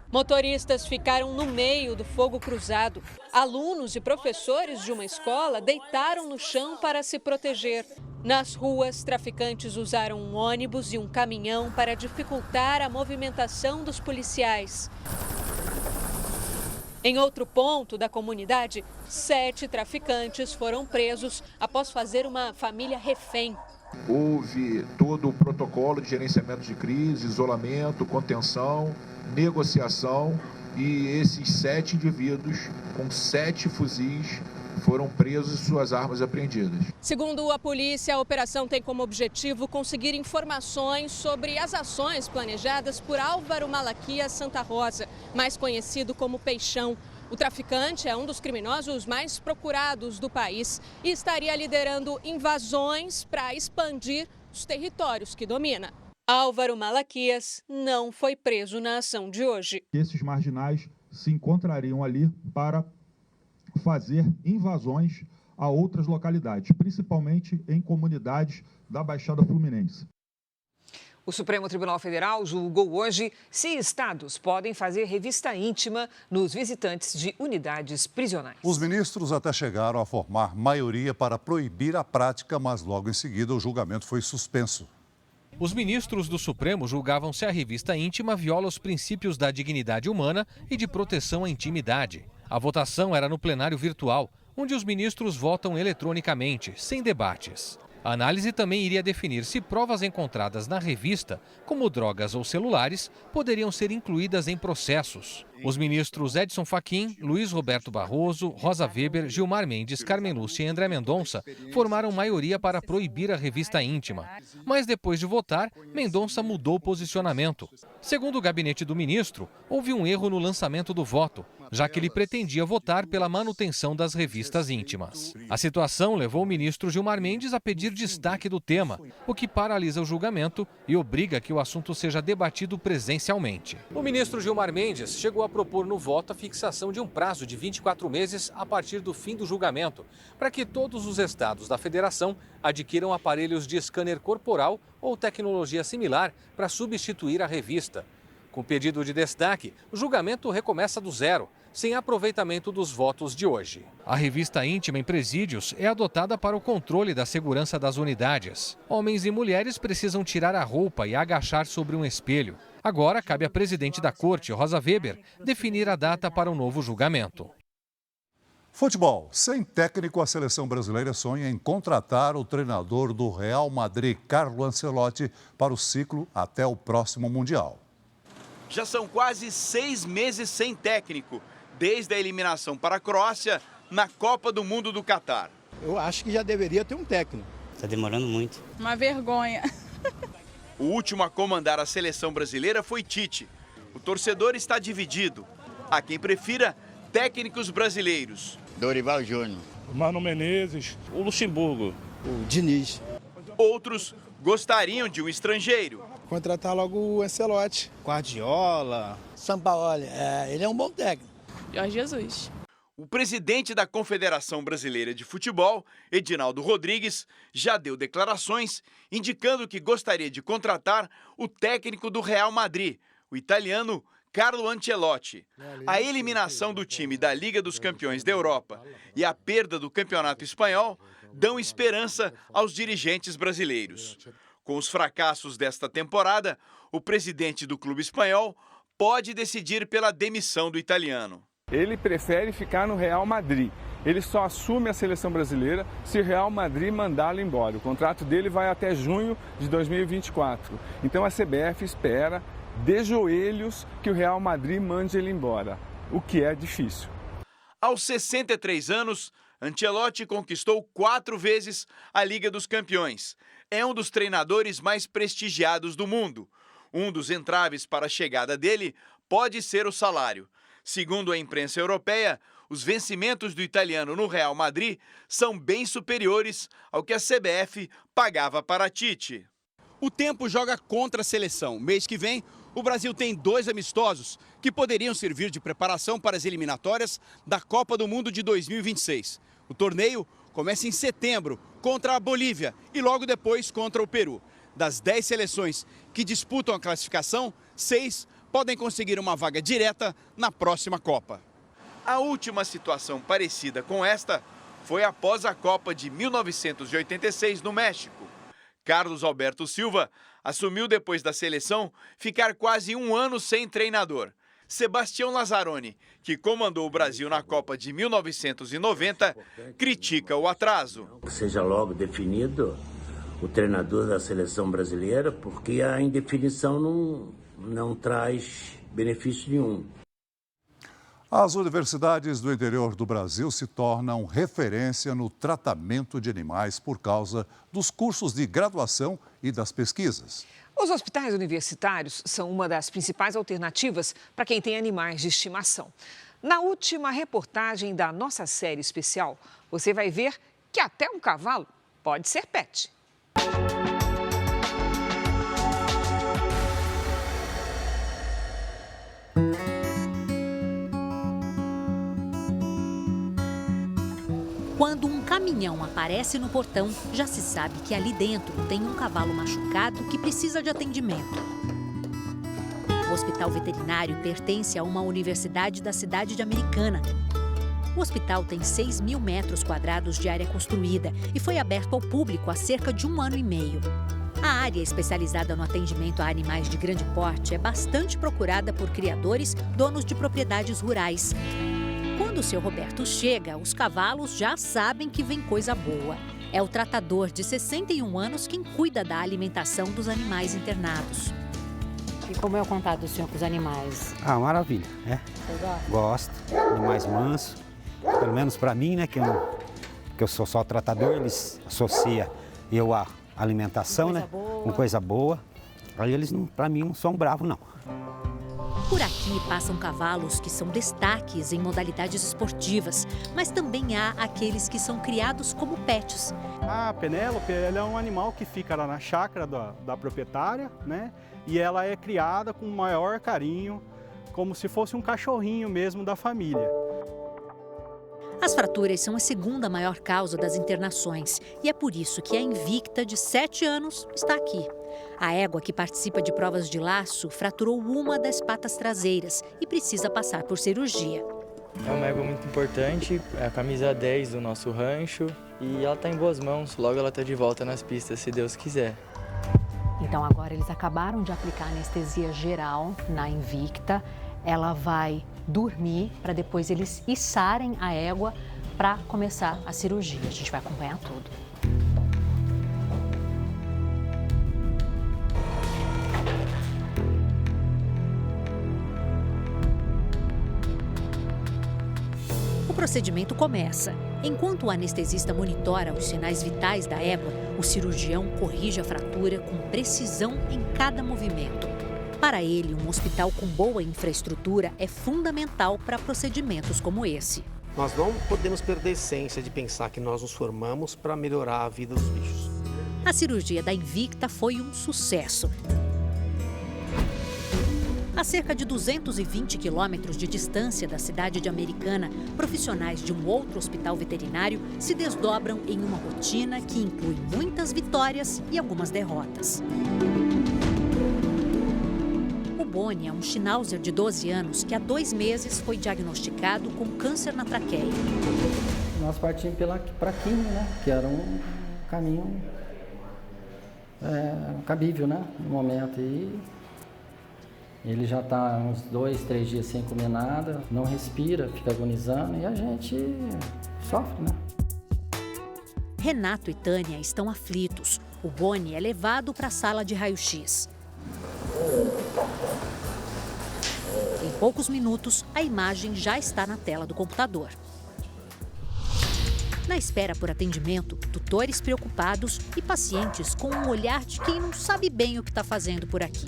S16: Motoristas ficaram no meio do fogo cruzado. Alunos e professores de uma escola deitaram no chão para se proteger. Nas ruas, traficantes usaram um ônibus e um caminhão para dificultar a movimentação dos policiais. Em outro ponto da comunidade, 7 traficantes foram presos após fazer uma família refém.
S18: Houve todo o protocolo de gerenciamento de crise, isolamento, contenção, negociação, e esses 7 indivíduos com 7 fuzis foram presos e suas armas apreendidas.
S16: Segundo a polícia, a operação tem como objetivo conseguir informações sobre as ações planejadas por Álvaro Malaquias Santa Rosa, mais conhecido como Peixão. O traficante é um dos criminosos mais procurados do país e estaria liderando invasões para expandir os territórios que domina. Álvaro Malaquias não foi preso na ação de hoje.
S18: Esses marginais se encontrariam ali para fazer invasões a outras localidades, principalmente em comunidades da Baixada Fluminense.
S3: O Supremo Tribunal Federal julgou hoje se estados podem fazer revista íntima nos visitantes de unidades prisionais.
S2: Os ministros até chegaram a formar maioria para proibir a prática, mas logo em seguida o julgamento foi suspenso.
S19: Os ministros do Supremo julgavam se a revista íntima viola os princípios da dignidade humana e de proteção à intimidade. A votação era no plenário virtual, onde os ministros votam eletronicamente, sem debates. A análise também iria definir se provas encontradas na revista, como drogas ou celulares, poderiam ser incluídas em processos. Os ministros Edson Fachin, Luiz Roberto Barroso, Rosa Weber, Gilmar Mendes, Carmen Lúcia e André Mendonça formaram maioria para proibir a revista íntima. Mas depois de votar, Mendonça mudou o posicionamento. Segundo o gabinete do ministro, houve um erro no lançamento do voto, já que ele pretendia votar pela manutenção das revistas íntimas. A situação levou o ministro Gilmar Mendes a pedir destaque do tema, o que paralisa o julgamento e obriga que o assunto seja debatido presencialmente. O ministro Gilmar Mendes chegou a propor no voto a fixação de um prazo de 24 meses a partir do fim do julgamento, para que todos os estados da federação adquiram aparelhos de scanner corporal ou tecnologia similar para substituir a revista. Com pedido de destaque, o julgamento recomeça do zero, sem aproveitamento dos votos de hoje. A revista íntima em presídios é adotada para o controle da segurança das unidades. Homens e mulheres precisam tirar a roupa e agachar sobre um espelho. Agora cabe à presidente da corte, Rosa Weber, definir a data para o novo julgamento.
S2: Futebol. Sem técnico, a seleção brasileira sonha em contratar o treinador do Real Madrid, Carlo Ancelotti, para o ciclo até o próximo Mundial.
S17: Já são quase 6 meses sem técnico, desde a eliminação para a Croácia na Copa do Mundo do Catar.
S20: Eu acho que já deveria ter um técnico.
S21: Está demorando muito.
S13: Uma vergonha.
S17: O último a comandar a seleção brasileira foi Tite. O torcedor está dividido. Há quem prefira técnicos brasileiros.
S20: Dorival Júnior.
S22: O Mano Menezes.
S21: O Luxemburgo.
S20: O Diniz.
S17: Outros gostariam de um estrangeiro.
S20: Contratar logo o Ancelotti. Guardiola. Sampaoli. Ele é um bom técnico.
S13: Jorge Jesus.
S17: O presidente da Confederação Brasileira de Futebol, Edinaldo Rodrigues, já deu declarações indicando que gostaria de contratar o técnico do Real Madrid, o italiano Carlo Ancelotti. A eliminação do time da Liga dos Campeões da Europa e a perda do Campeonato Espanhol dão esperança aos dirigentes brasileiros. Com os fracassos desta temporada, o presidente do clube espanhol pode decidir pela demissão do italiano.
S22: Ele prefere ficar no Real Madrid. Ele só assume a seleção brasileira se o Real Madrid mandá-lo embora. O contrato dele vai até junho de 2024. Então a CBF espera, de joelhos, que o Real Madrid mande ele embora, o que é difícil.
S17: Aos 63 anos, Ancelotti conquistou 4 vezes a Liga dos Campeões. É um dos treinadores mais prestigiados do mundo. Um dos entraves para a chegada dele pode ser o salário. Segundo a imprensa europeia, os vencimentos do italiano no Real Madrid são bem superiores ao que a CBF pagava para Tite. O tempo joga contra a seleção. Mês que vem, o Brasil tem 2 amistosos que poderiam servir de preparação para as eliminatórias da Copa do Mundo de 2026. O torneio começa em setembro contra a Bolívia e logo depois contra o Peru. Das 10 seleções que disputam a classificação, 6 podem conseguir uma vaga direta na próxima Copa. A última situação parecida com esta foi após a Copa de 1986 no México. Carlos Alberto Silva assumiu depois da seleção ficar quase 1 ano sem treinador. Sebastião Lazzaroni, que comandou o Brasil na Copa de 1990, critica o atraso.
S23: Seja logo definido o treinador da seleção brasileira, porque a indefinição não traz benefício nenhum.
S2: As universidades do interior do Brasil se tornam referência no tratamento de animais por causa dos cursos de graduação e das pesquisas.
S3: Os hospitais universitários são uma das principais alternativas para quem tem animais de estimação. Na última reportagem da nossa série especial, você vai ver que até um cavalo pode ser pet.
S6: Quando um caminhão aparece no portão, já se sabe que ali dentro tem um cavalo machucado que precisa de atendimento. O hospital veterinário pertence a uma universidade da cidade de Americana. O hospital tem 6.000 metros quadrados de área construída e foi aberto ao público há cerca de 1 ano e meio. A área especializada no atendimento a animais de grande porte é bastante procurada por criadores, donos de propriedades rurais. Quando o seu Roberto chega, os cavalos já sabem que vem coisa boa. É o tratador de 61 anos quem cuida da alimentação dos animais internados. E como é o contato do senhor com os animais?
S1: Ah, maravilha, né?
S6: Você gosta?
S1: Gosto, animais mansos. Pelo menos para mim, né, que eu sou só tratador, eles associam eu à alimentação, né? Com coisa boa. Aí eles, para mim, não são bravos, não.
S6: Por aqui passam cavalos que são destaques em modalidades esportivas, mas também há aqueles que são criados como pets.
S4: A Penélope, ela é um animal que fica lá na chácara da proprietária, né? E ela é criada com o maior carinho, como se fosse um cachorrinho mesmo da família.
S6: As fraturas são a segunda maior causa das internações e é por isso que a Invicta, de 7 anos, está aqui. A égua que participa de provas de laço fraturou uma das patas traseiras e precisa passar por cirurgia.
S5: É uma égua muito importante, é a camisa 10 do nosso rancho e ela está em boas mãos, logo ela está de volta nas pistas, se Deus quiser.
S6: Então agora eles acabaram de aplicar anestesia geral na Invicta. Ela vai dormir para depois eles içarem a égua para começar a cirurgia. A gente vai acompanhar tudo. O procedimento começa. Enquanto o anestesista monitora os sinais vitais da égua, o cirurgião corrige a fratura com precisão em cada movimento. Para ele, um hospital com boa infraestrutura é fundamental para procedimentos como esse.
S7: Nós não podemos perder a essência de pensar que nós nos formamos para melhorar a vida dos bichos.
S6: A cirurgia da Invicta foi um sucesso. A cerca de 220 quilômetros de distância da cidade de Americana, profissionais de um outro hospital veterinário se desdobram em uma rotina que inclui muitas vitórias e algumas derrotas. O Boni é um Schnauzer de 12 anos que há 2 meses foi diagnosticado com câncer na traqueia.
S24: Nós partimos para químio, né? Que era um caminho cabível, né? No momento. E ele já está uns 2, 3 dias sem comer nada, não respira, fica agonizando e a gente sofre, né?
S6: Renato e Tânia estão aflitos. O Boni é levado para a sala de raio-x. Em poucos minutos, a imagem já está na tela do computador. Na espera por atendimento, tutores preocupados e pacientes com um olhar de quem não sabe bem o que está fazendo por aqui.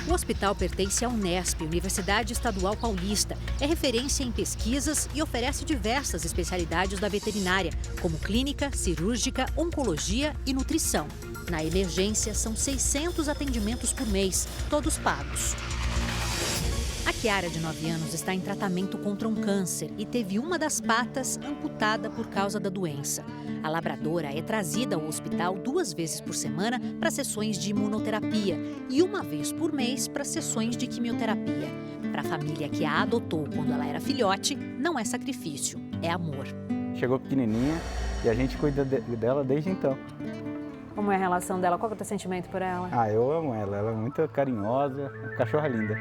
S6: O hospital pertence à Unesp, Universidade Estadual Paulista. É referência em pesquisas e oferece diversas especialidades da veterinária, como clínica, cirúrgica, oncologia e nutrição. Na emergência, são 600 atendimentos por mês, todos pagos. A Kiara, de 9 anos, está em tratamento contra um câncer e teve uma das patas amputada por causa da doença. A labradora é trazida ao hospital 2 vezes por semana para sessões de imunoterapia e 1 vez por mês para sessões de quimioterapia. Para a família que a adotou quando ela era filhote, não é sacrifício, é amor.
S25: Chegou pequenininha e a gente cuida dela desde então.
S6: Como é a relação dela? Qual é o teu sentimento por ela?
S25: Ah, eu amo ela. Ela é muito carinhosa, uma cachorra linda.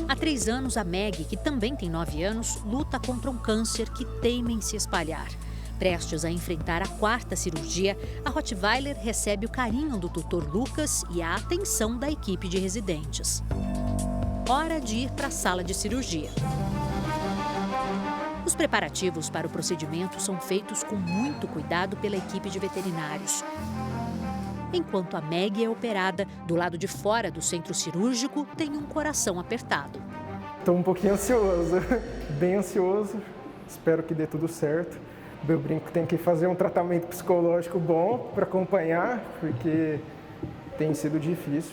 S6: Há 3 anos, a Maggie, que também tem 9 anos, luta contra um câncer que teima em se espalhar. Prestes a enfrentar a 4ª cirurgia, a Rottweiler recebe o carinho do tutor Lucas e a atenção da equipe de residentes. Hora de ir para a sala de cirurgia. Os preparativos para o procedimento são feitos com muito cuidado pela equipe de veterinários. Enquanto a Maggie é operada, do lado de fora do centro cirúrgico, tem um coração apertado.
S26: Estou um pouquinho ansioso, bem ansioso. Espero que dê tudo certo. Eu brinco que tem que fazer um tratamento psicológico bom para acompanhar, porque tem sido difícil.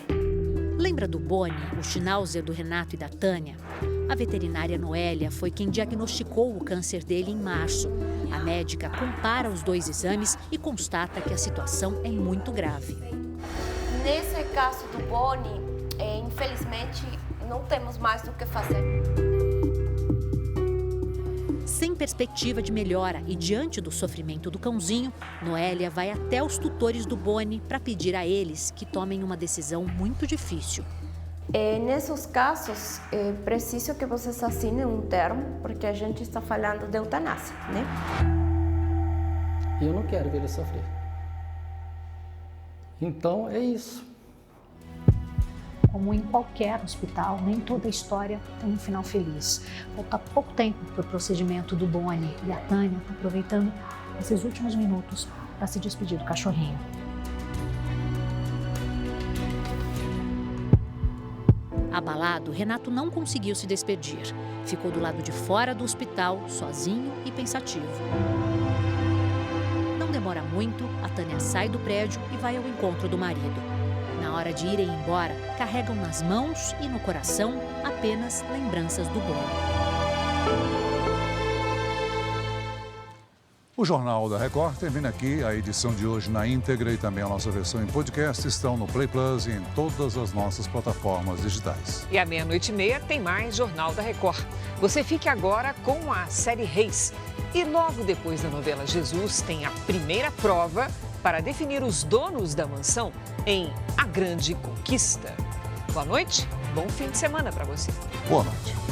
S6: Lembra do Boni, o Schnauzer do Renato e da Tânia? A veterinária Noélia foi quem diagnosticou o câncer dele em março. A médica compara os 2 exames e constata que a situação é muito grave.
S8: Nesse caso do Boni, infelizmente, não temos mais do que fazer.
S6: Sem perspectiva de melhora e diante do sofrimento do cãozinho, Noélia vai até os tutores do Boni para pedir a eles que tomem uma decisão muito difícil.
S8: Nesses casos, é preciso que vocês assinem um termo, porque a gente está falando de eutanásia, né?
S24: Eu não quero ver ele sofrer. Então, é isso.
S9: Como em qualquer hospital, nem toda história tem um final feliz. Falta pouco tempo para o procedimento do Boni e a Tânia está aproveitando esses últimos minutos para se despedir do cachorrinho.
S6: Abalado, Renato não conseguiu se despedir. Ficou do lado de fora do hospital, sozinho e pensativo. Não demora muito, a Tânia sai do prédio e vai ao encontro do marido. Na hora de irem embora, carregam nas mãos e no coração apenas lembranças do Boni.
S2: O Jornal da Record termina aqui. A edição de hoje na íntegra e também a nossa versão em podcast estão no Play Plus e em todas as nossas plataformas digitais.
S3: E à 00:30 tem mais Jornal da Record. Você fique agora com a série Reis. E logo depois da novela Jesus tem a primeira prova para definir os donos da mansão em A Grande Conquista. Boa noite, bom fim de semana para você.
S2: Boa noite.